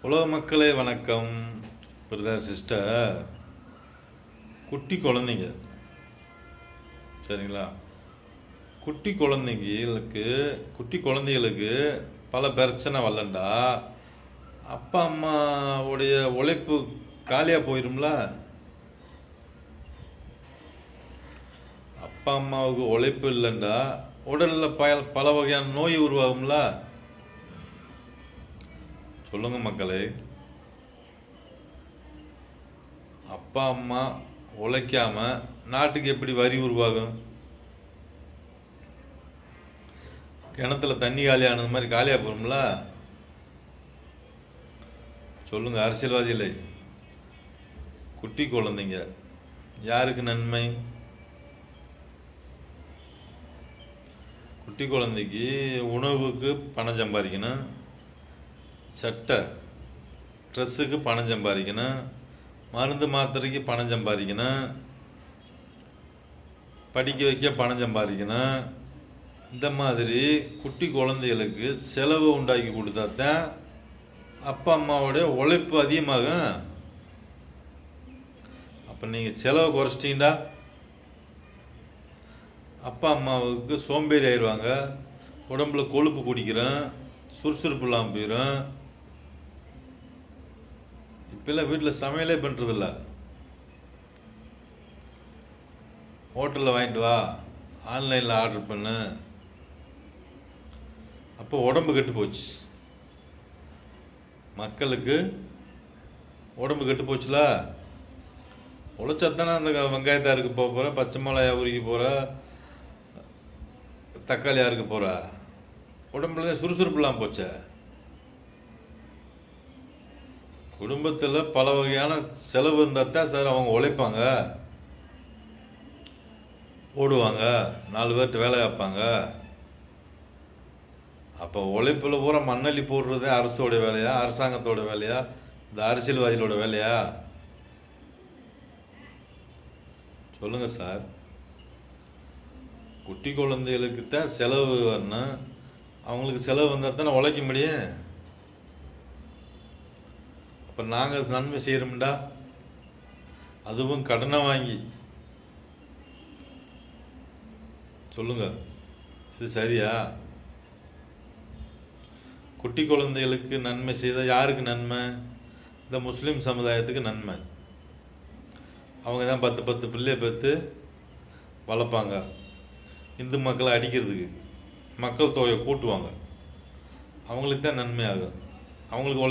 உலக மக்களே வணக்கம். பிரதர் சிஸ்டர், குட்டி குழந்தைங்க சரிங்களா? குட்டி குழந்தைகளுக்கு பல பிரச்சனை வரலண்டா அப்பா அம்மாவுடைய உழைப்பு காலியாக போயிடும்ல. அப்பா அம்மாவுக்கு உழைப்பு இல்லைண்டா உடலில் பல வகையான நோய் உருவாகும்ல. சொல்லுங்க மக்களே, அப்பா அம்மா உழைக்காம நாட்டுக்கு எப்படி வரி உருவாகும்? கிணத்துல தண்ணி காலியானது மாதிரி காலியா போகும்ல. சொல்லுங்க அரசியல்வாதிகளே, குட்டி குழந்தைங்க யாருக்கு நன்மை? குட்டி குழந்தைக்கு உணவுக்கு பணம் சம்பாதிக்கணும், சட்டை ட்ரெஸ்ஸுக்கு பணம் சம்பாதிக்கணும், மருந்து மாத்திரைக்கு பணம் சம்பாதிக்கணும், படிக்க வைக்க பணம் சம்பாதிக்கணும். இந்த மாதிரி குட்டி குழந்தைகளுக்கு செலவு உண்டாக்கி கொடுத்தா தான் அப்பா அம்மாவோடைய உழைப்பு அதிகமாகும். அப்போ நீங்கள் செலவை குறைச்சிட்டிங்கடா அப்பா அம்மாவுக்கு சோம்பேறி ஆயிடுவாங்க, உடம்புல கொழுப்பு குடிக்கிறோம், சுறுசுறுப்பு இல்லாமல் போயிடும். இப்பெல்லாம் வீட்டில் சமையலே பண்ணுறதில்ல, ஹோட்டலில் வாங்கிட்டு வா, ஆன்லைனில் ஆர்டர் பண்ணு. அப்போ உடம்பு கெட்டு போச்சு, மக்களுக்கு உடம்பு கெட்டு போச்சுல. உழைச்சாத்தானே அந்த வெங்காயத்தை அறுக்க போகிற, பச்சை மிளகாய் உருக்கி போகிற, தக்காளி அறுக்க போகிற, உடம்புல தான் சுறுசுறுப்பு இல்லாமல் போச்சே. குடும்பத்தில் பல வகையான செலவு இருந்தால் தான் சார் அவங்க உழைப்பாங்க, ஓடுவாங்க, 4 பேர்கிட்ட வேலை வைப்பாங்க. அப்போ உழைப்பில் பூரா மண்ணள்ளி போடுறதே அரசோட வேலையா, அரசாங்கத்தோட வேலையா, இந்த அரசியல்வாதிகளோட வேலையா? சொல்லுங்க சார். குட்டி குழந்தைகளுக்கு தான் செலவு வரணும், அவங்களுக்கு செலவு வந்தால் தானே உழைக்க முடியும். அப்போ நாங்கள் நன்மை செய்கிறோம்டா, அதுவும் கடனை வாங்கி. சொல்லுங்க, இது சரியா? குட்டி குழந்தைகளுக்கு நன்மை செய்தால் யாருக்கு நன்மை? இந்த முஸ்லீம் சமுதாயத்துக்கு நன்மை. அவங்க தான் 10 பிள்ளையை பெற்று வளர்ப்பாங்க, இந்து மக்களை அடிக்கிறதுக்கு மக்கள் தொகையை கூட்டுவாங்க. அவங்களுக்கு தான் நன்மையாகும், அவங்களுக்கு